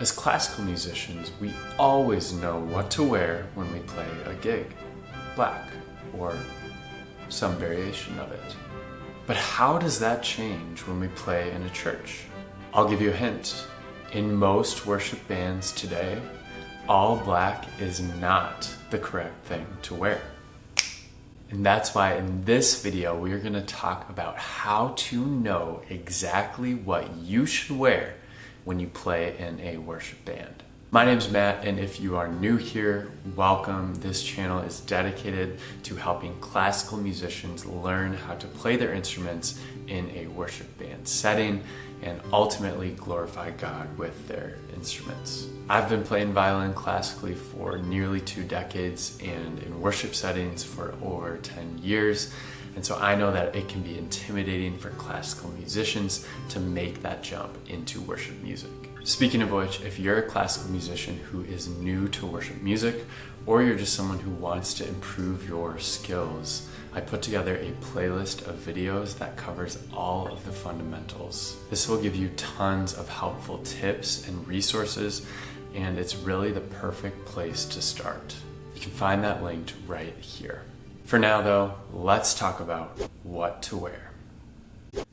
As classical musicians, we always know what to wear when we play a gig, black, or some variation of it. But how does that change when we play in a church? I'll give you a hint. In most worship bands today, all black is not the correct thing to wear. And that's why in this video, we are going to talk about how to know exactly what you should wear when you play in a worship band. My name's Matt, and if you are new here, welcome. This channel is dedicated to helping classical musicians learn how to play their instruments in a worship band setting and ultimately glorify God with their instruments. I've been playing violin classically for nearly 2 decades and in worship settings for over 10 years. And so I know that it can be intimidating for classical musicians to make that jump into worship music. Speaking of which, if you're a classical musician who is new to worship music, or you're just someone who wants to improve your skills, I put together a playlist of videos that covers all of the fundamentals. This will give you tons of helpful tips and resources, and it's really the perfect place to start. You can find that linked right here. For now though, let's talk about what to wear.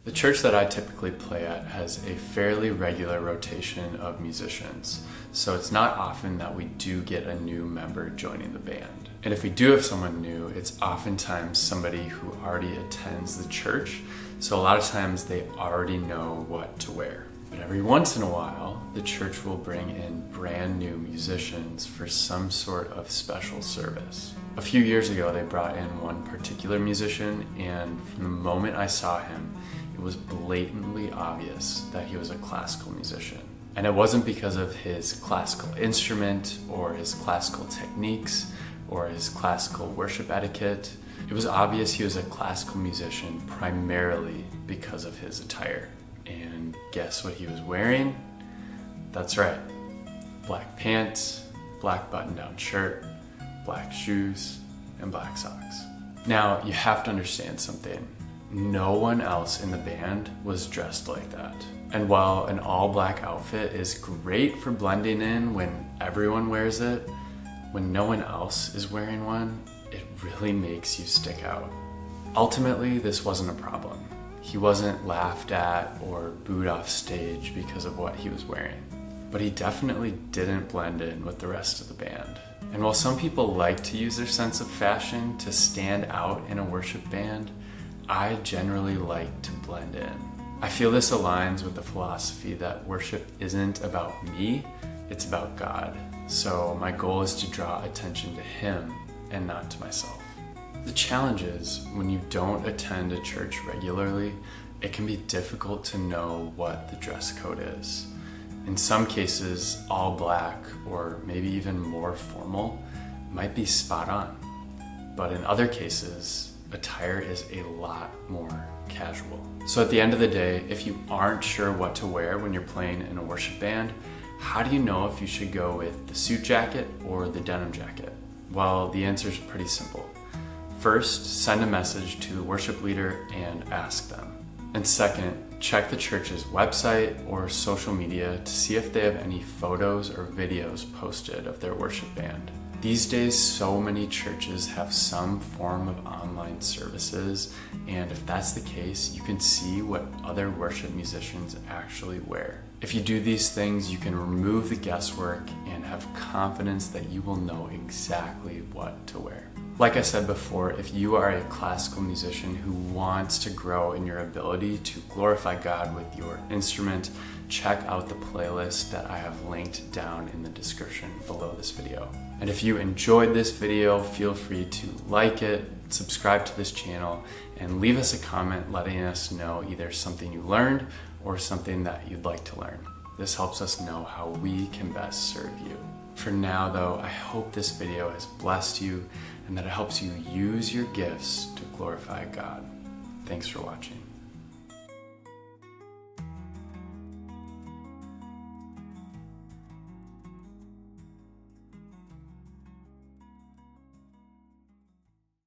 The church that I typically play at has a fairly regular rotation of musicians, so it's not often that we do get a new member joining the band. And if we do have someone new, it's oftentimes somebody who already attends the church, so a lot of times they already know what to wear. But every once in a while, the church will bring in brand new musicians for some sort of special service. A few years ago, they brought in one particular musician, and from the moment I saw him, it was blatantly obvious that he was a classical musician. And it wasn't because of his classical instrument or his classical techniques or his classical worship etiquette. It was obvious he was a classical musician primarily because of his attire. And guess what he was wearing? That's right, black pants, black button-down shirt, black shoes, and black socks. Now, you have to understand something. No one else in the band was dressed like that. And while an all-black outfit is great for blending in when everyone wears it, when no one else is wearing one, it really makes you stick out. Ultimately, this wasn't a problem. He wasn't laughed at or booed off stage because of what he was wearing. But he definitely didn't blend in with the rest of the band. And while some people like to use their sense of fashion to stand out in a worship band, I generally like to blend in. I feel this aligns with the philosophy that worship isn't about me, it's about God. So my goal is to draw attention to Him and not to myself. The challenge is, when you don't attend a church regularly, it can be difficult to know what the dress code is. In some cases, all black, or maybe even more formal, might be spot on. But in other cases, attire is a lot more casual. So at the end of the day, if you aren't sure what to wear when you're playing in a worship band, how do you know if you should go with the suit jacket or the denim jacket? Well, the answer is pretty simple. First, send a message to the worship leader and ask them. And second, check the church's website or social media to see if they have any photos or videos posted of their worship band. These days, so many churches have some form of online services, and if that's the case, you can see what other worship musicians actually wear. If you do these things, you can remove the guesswork and have confidence that you will know exactly what to wear. Like I said before, if you are a classical musician who wants to grow in your ability to glorify God with your instrument, check out the playlist that I have linked down in the description below this video. And if you enjoyed this video, feel free to like it, subscribe to this channel, and leave us a comment letting us know either something you learned or something that you'd like to learn. This helps us know how we can best serve you. For now though, I hope this video has blessed you and that it helps you use your gifts to glorify God. Thanks for watching.